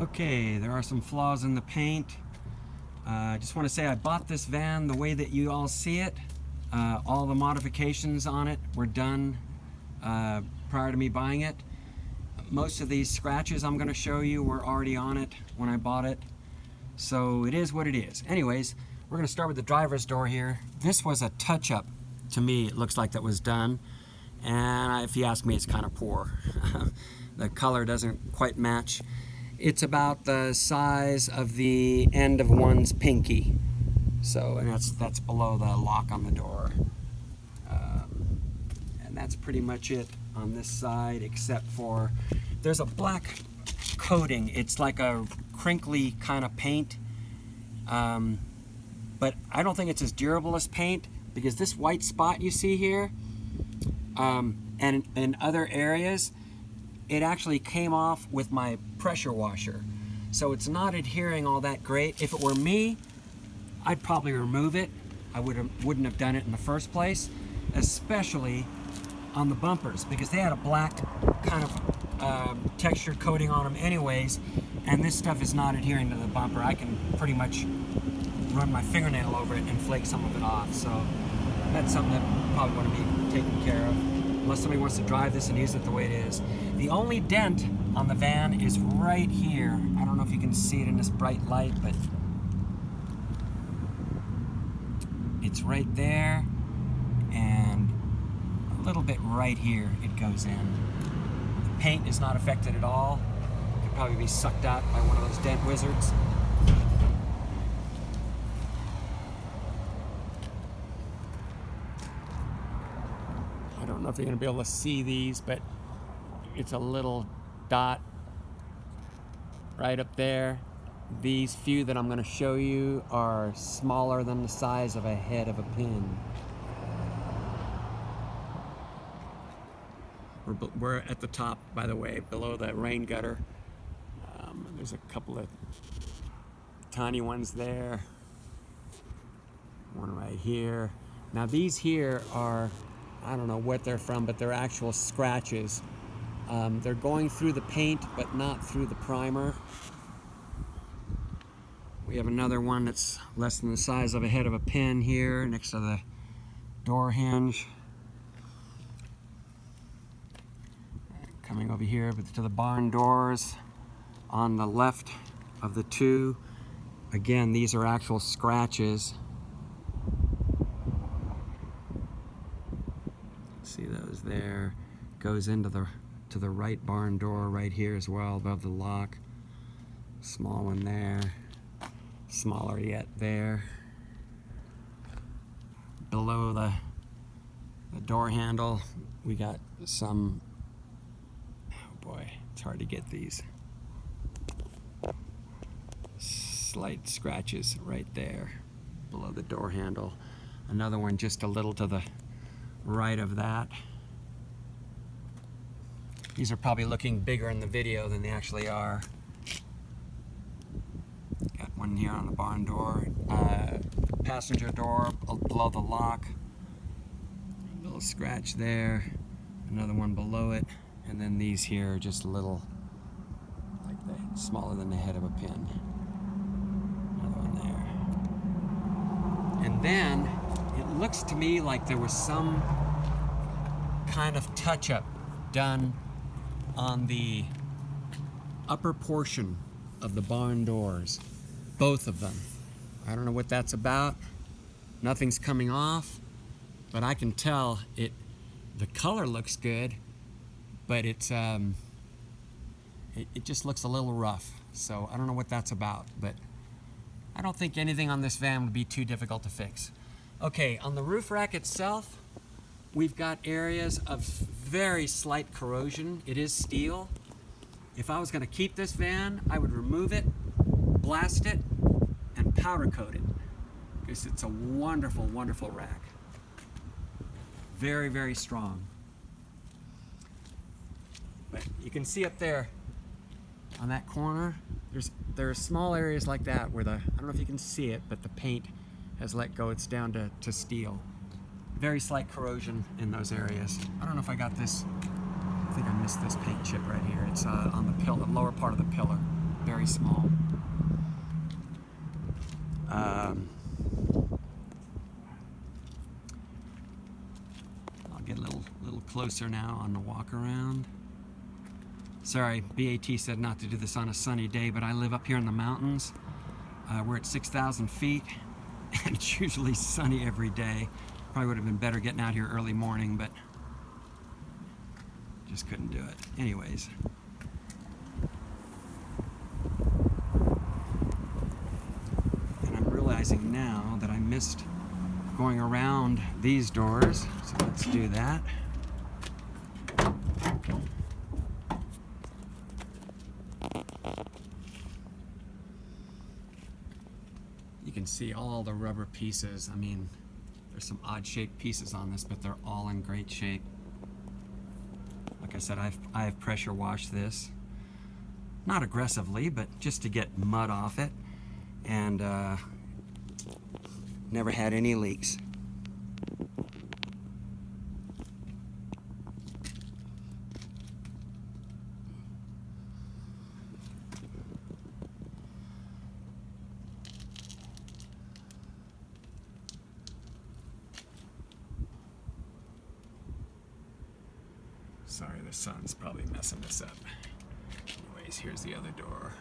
Okay, there are some flaws in the paint. I just want to say I bought this van the way that you all see it. All the modifications on it were done prior to me buying it. Most of these scratches I'm going to show you were already on it when I bought it. So it is what it is. Anyways, we're going to start with the driver's door here. This was a touch-up. To me, it looks like that was done. And if you ask me, it's kind of poor. The color doesn't quite match. It's about the size of the end of one's pinky. So, and that's below the lock on the door. And that's pretty much it on this side, except for there's a black coating. It's like a crinkly kind of paint. But I don't think it's as durable as paint, because this white spot you see here, and in other areas, it actually came off with my pressure washer. So it's not adhering all that great. If it were me, I'd probably remove it. I wouldn't have done it in the first place, especially on the bumpers, because they had a black kind of textured coating on them anyways, and this stuff is not adhering to the bumper. I can pretty much run my fingernail over it and flake some of it off. So that's something that probably want to be taken care of, unless somebody wants to drive this and use it the way it is. The only dent on the van is right here. I don't know if you can see it in this bright light, but it's right there, and a little bit right here it goes in. The paint is not affected at all. It could probably be sucked out by one of those dent wizards. I don't know if you're going to be able to see these, but it's a little dot right up there. These few that I'm going to show you are smaller than the size of a head of a pin. We're at the top, by the way, below the rain gutter. There's a couple of tiny ones there. One right here. Now these here are, I don't know what they're from, but they're actual scratches. They're going through the paint, but not through the primer. We have another one that's less than the size of a head of a pin here next to the door hinge. Coming over here to the barn doors on the left of the two. Again, these are actual scratches. See those there? Goes into the right barn door right here as well, above the lock. Small one there. Smaller yet there. Below the door handle, we got some, oh boy, it's hard to get these. Slight scratches right there below the door handle. Another one just a little to the right of that. These are probably looking bigger in the video than they actually are. Got one here on the barn door, passenger door below the lock. A little scratch there, another one below it, and then these here are just a little, like smaller than the head of a pin. Another one there. And then it looks to me like there was some kind of touch-up done on the upper portion of the barn doors, both of them. I don't know what that's about. Nothing's coming off, but I can tell the color looks good, but it just looks a little rough. So I don't know what that's about, but I don't think anything on this van would be too difficult to fix. Okay, on the roof rack itself, we've got areas of very slight corrosion. It is steel. If I was going to keep this van, I would remove it, blast it, and powder coat it, because it's a wonderful, wonderful rack. Very, very strong. But you can see up there on that corner, there are small areas like that where I don't know if you can see it, but the paint has let go. It's down to steel. Very slight corrosion in those areas. I don't know if I got this. I think I missed this paint chip right here. It's on the lower part of the pillar. Very very small. I'll get a little closer now on the walk around. Sorry, BAT said not to do this on a sunny day, but I live up here in the mountains. We're at 6,000 feet, and it's usually sunny every day. Probably would have been better getting out here early morning, but just couldn't do it. Anyways. And I'm realizing now that I missed going around these doors, so let's do that. You can see all the rubber pieces. I mean, there's some odd shaped pieces on this, but they're all in great shape. Like I said, I've pressure washed this. Not aggressively, but just to get mud off it. And never had any leaks. Sorry, the sun's probably messing this up. Anyways, here's the other door.